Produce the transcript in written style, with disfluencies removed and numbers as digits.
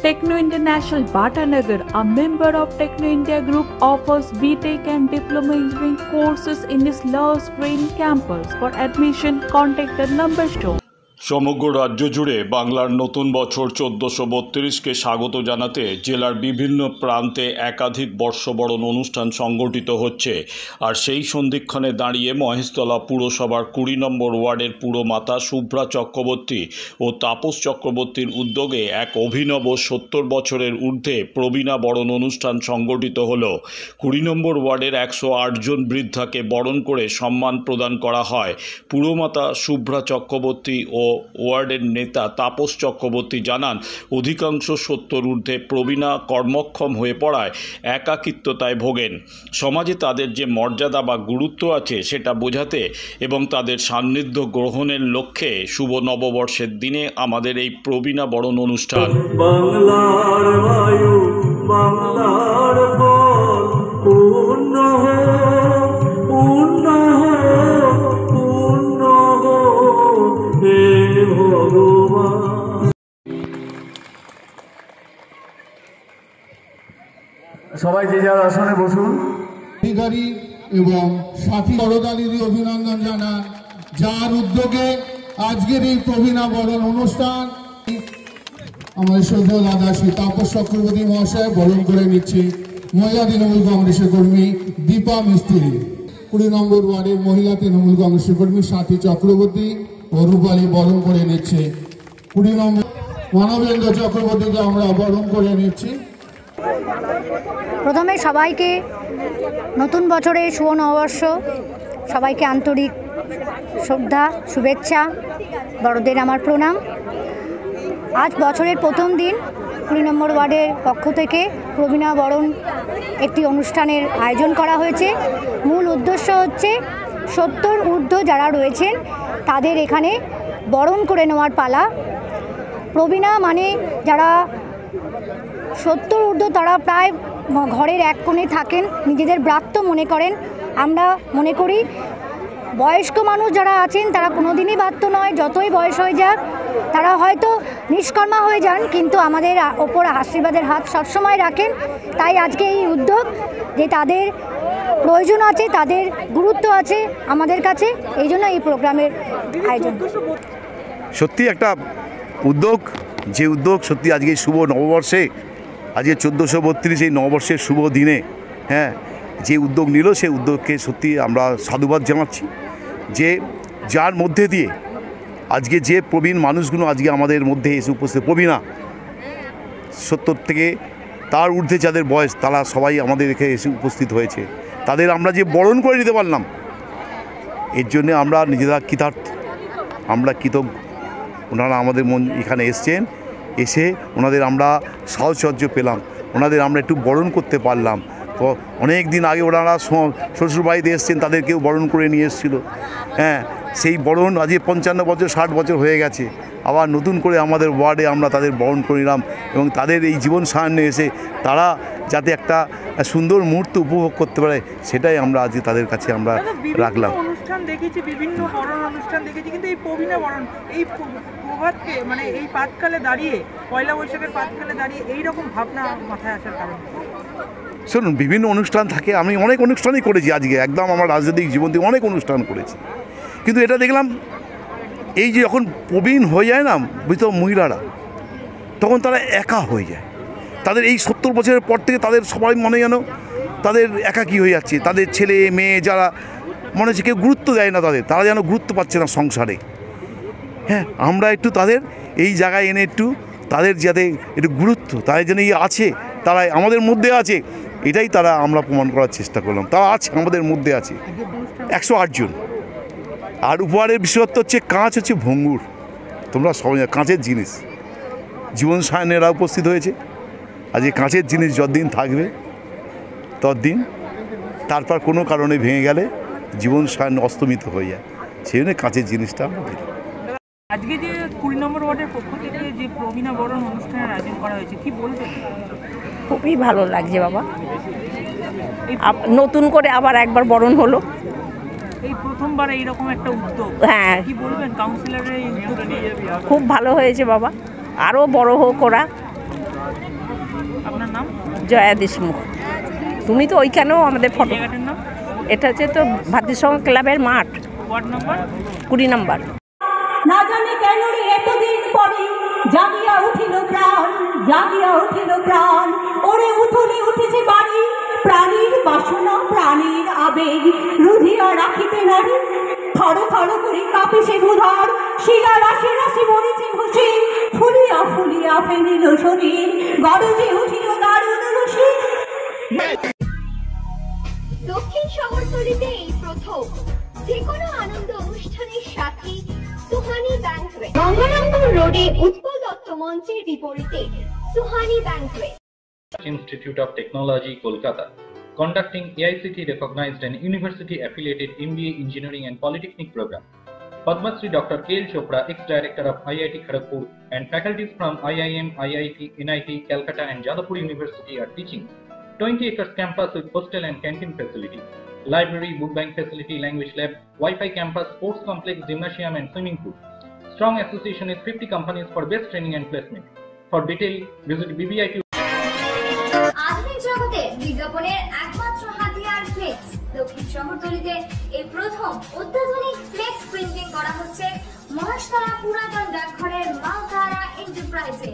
Techno International Bhatanagar, a member of Techno India Group, offers BTech and Diploma Engineering courses in its Lush Green campus. For admission, contact the number shown. সমগ্র রাজ্য জুড়ে বাংলার নতুন বছর 1432কে স্বাগত জানাতে জেলার বিভিন্ন প্রান্তে একাধিক বর্ষবরণ অনুষ্ঠান সংগঠিত হচ্ছে। আর সেই সন্ধিক্ষণে দাঁড়িয়ে মহেশতলা পুরসভার 20 নম্বর ওয়ার্ডের পুরমাতা শুভ্রা চক্রবর্তী ও তাপস চক্রবর্তীর উদ্যোগে এক অভিনব 70 বছরের ঊর্ধ্বে প্রবীণা বরণ অনুষ্ঠান সংগঠিত হলো। 20 নম্বর ওয়ার্ডের 108 জন বৃদ্ধাকে বরণ করে সম্মান প্রদান করা হয়। পুরমাতা শুভ্রা চক্রবর্তী ও ওয়ার্ডের নেতা তাপস চক্রবর্তী জানান, অধিকাংশ 70 ঊর্ধ্বে প্রবীণা কর্মক্ষম হয়ে পড়ায় একাকিত্বতায় ভোগেন। সমাজে তাদের যে মর্যাদা বা গুরুত্ব আছে সেটা বোঝাতে এবং তাদের সান্নিধ্য গ্রহণের লক্ষ্যে শুভ নববর্ষের দিনে আমাদের এই প্রবীণা বরণ অনুষ্ঠান। বাংলার বায়ু বাংলার ফল পূর্ণ সবাই যে যার আসনে বসুন। অধিকারী এবং সাথী বড়দালিদের অভিনন্দন জানান, যার উদ্যোগে আজকের এই প্রবীণা বরণ অনুষ্ঠান আমাদের শ্রদ্ধেয় দাদা শ্রী তাপস চক্রবর্তী মহাশয় বরণ করে নিচ্ছে মহিলা তৃণমূল কংগ্রেসের কর্মী দীপা মিস্ত্রি। 20 নম্বর ওয়ার্ডের মহিলা তৃণমূল কংগ্রেসের কর্মী সাথী চক্রবর্তী ও রূপালী বরণ করে নিচ্ছে। 20 নম্বর মানবেন্দ্র চক্রবর্তীকে আমরা বরণ করে নিচ্ছি। প্রথমে সবাইকে নতুন বছরের শুভ নববর্ষ, সবাইকে আন্তরিক শ্রদ্ধা শুভেচ্ছা, বড়দের আমার প্রণাম। আজ বছরের প্রথম দিন 20 নম্বর ওয়ার্ডের পক্ষ থেকে প্রবীণা বরণ একটি অনুষ্ঠানের আয়োজন করা হয়েছে। মূল উদ্দেশ্য হচ্ছে 70 ঊর্ধ্ব যারা রয়েছেন তাদের এখানে বরণ করে নেওয়ার পালা। প্রবীণা মানে যারা 70 ঊর্ধ্ব তারা প্রায় ঘরের এক কোণে থাকেন, নিজেদের ব্রাত্য মনে করেন। আমরা মনে করি বয়স্ক মানুষ যারা আছেন তারা কোনোদিনই ব্রাত্য নয়, যতই বয়স হয়ে যাক তারা হয়তো নিষ্কর্মা হয়ে যান, কিন্তু আমাদের ওপর আশীর্বাদের হাত সবসময় রাখেন। তাই আজকে এই উদ্যোগ যে তাদের প্রয়োজন আছে, তাদের গুরুত্ব আছে আমাদের কাছে, এই জন্য এই প্রোগ্রামের আয়োজন। সত্যি একটা উদ্যোগ, যে উদ্যোগ সত্যি আজকে শুভ নববর্ষে, আজকে 1432 এই নববর্ষের শুভ দিনে যে উদ্যোগ নিল সেই উদ্যোগকে সত্যি আমরা সাধুবাদ জানাচ্ছি। যে যার মধ্যে দিয়ে আজকে যে প্রবীণ মানুষগুলো আজকে আমাদের মধ্যে এসে উপস্থিত, প্রবীণা 70 থেকে তার ঊর্ধ্বে যাদের বয়স তারা সবাই আমাদের এখানে এসে উপস্থিত হয়েছে। তাদের আমরা যে বরণ করে নিতে পারলাম এর জন্যে আমরা নিজেরা কৃতার্থ, আমরা কৃতজ্ঞ। ওনারা আমাদের এখানে এসছেন, এসে ওনাদের আমরা সাহচর্য পেলাম, ওনাদের আমরা একটু বরণ করতে পারলাম। তো অনেক দিন আগে ওনারা শ্বশুরবাড়িতে এসছেন, তাদেরকেও বরণ করে নিয়ে এসেছিল। সেই বরণ আজকে 55 বছর 60 বছর হয়ে গেছে, আবার নতুন করে আমাদের ওয়ার্ডে আমরা তাদের বরণ করে নিলাম এবং তাদের এই জীবন সায়নে এসে তারা যাতে একটা সুন্দর মুহূর্ত উপভোগ করতে পারে সেটাই আমরা আজকে তাদের কাছে আমরা রাখলাম। অনুষ্ঠান দেখেছি, বিভিন্ন বরণ অনুষ্ঠান দেখেছি, কিন্তু এই প্রবীণা বরণ এই প্রভাতকে মানে এই পাতকালে দাঁড়িয়ে, পয়লা বৈশাখের পাতকালে দাঁড়িয়ে এইরকম ভাবনা মাথায় আসার কারণ? শুনুন, বিভিন্ন অনুষ্ঠান থাকে, আমি অনেক অনুষ্ঠানই করেছি আজকে, একদম আমার রাজনৈতিক জীবন থেকে অনেক অনুষ্ঠান করেছি, কিন্তু এটা দেখলাম এই যে যখন প্রবীণ হয়ে যায় না বুঝতে মহিলারা, তখন তারা একা হয়ে যায়। তাদের এই 70 বছরের পর থেকে তাদের সবাই মনে যেন তাদের একাকী হয়ে যাচ্ছে। তাদের ছেলে মেয়ে যারা মনে হচ্ছে কেউ গুরুত্ব দেয় না, তারা যেন গুরুত্ব পাচ্ছে না সংসারে। আমরা একটু তাদের এই জায়গায় এনে একটু তাদের যাতে একটু গুরুত্ব, তাদের যেন আছে, তারা আমাদের মধ্যে আছে, এটাই আমরা প্রমাণ করার চেষ্টা করলাম। তারা আছে, আমাদের মধ্যে আছে 108 জন। আর উপহারের বিশেষত্ব হচ্ছে কাঁচ, হচ্ছে ভঙ্গুর, তোমরা সবাই কাঁচের জিনিস, জীবন সায়নেরা উপস্থিত হয়েছে। আজকে কাঁচের জিনিস যতদিন থাকবে ততদিন, তারপর কোনো কারণে ভেঙে গেলে জীবন সায়ন অস্তমিত হয়ে যায়, সেই জন্য কাঁচের জিনিসটা আমরা দিই। আজকে যে 20 নম্বর ওয়ার্ডের পক্ষ থেকে যে প্রবীণা বরণ অনুষ্ঠানের আয়োজন করা হয়েছে, কি বলবেন? খুবই ভালো লাগছে বাবা, নতুন করে আবার একবার বরণ হলো। এই প্রথমবার এইরকম একটা উদ্যোগ, কি বলবেন কাউন্সিলরের এই উদ্যোগ নিয়ে? খুব ভালো হয়েছে বাবা, আরও বড় হোক ওরা, জয়া দেশমুখ। তুমি তো ওইখানেও আমাদের ফটো, জায়গাটার নাম এটা হচ্ছে তো ভাতৃসংঘ ক্লাবের মাঠ, ওয়ার্ড নম্বর 20 নম্বর। না জানি কেন রে এতদিন পরে জাগিয়া উঠিল প্রাণ, জাগিয়া উঠিল প্রাণ, ওরে উঠুনি উঠেছে বাড়ি, প্রাণীর বাসনা প্রাণীর আবেগ রুধিয়া রাখিতে নারী, থর থর করে কাঁপে সে ভূধর, শিলা রাশি রাশি মরেছে ঘষে, ফুলিয়া ফুলিয়া ফেলিল শরীর, গরজে উঠিল দারুণ রশি। দক্ষিণ শহরতলিতে এই প্রথম যে কোনো আনন্দ অনুষ্ঠানের সাথী সুহানি ব্যাংকুয়েট, গঙ্গারামপুর রোডে উৎপল দত্ত মঞ্চের বিপরীতে Suhani banquet. Institute of Technology, Kolkata, conducting AICT recognized and university affiliated MBA Engineering and Polytechnic program. Padma Shri Dr. K.L. Chopra, ex-director of IIT Kharagpur, and faculties from IIM, IIT, NIT, Calcutta and Jadavpur University are teaching. 20 acres campus with hostel and canteen facility, library, book bank facility, language lab, Wi-Fi campus, sports complex, gymnasium and swimming pool. Strong association with 50 companies for best training and placement. For detail, visit BBIQ. আধুনিক জগতে বিজ্ঞাপনের একমাত্র হাতিয়ার flakes. দক্ষিণ শহরতলিতে এই প্রথম অত্যাধুনিক flakes printing করা হচ্ছে মহাশতলা পুরাতন ডাকঘরের মা তারা এন্টারপ্রাইজে।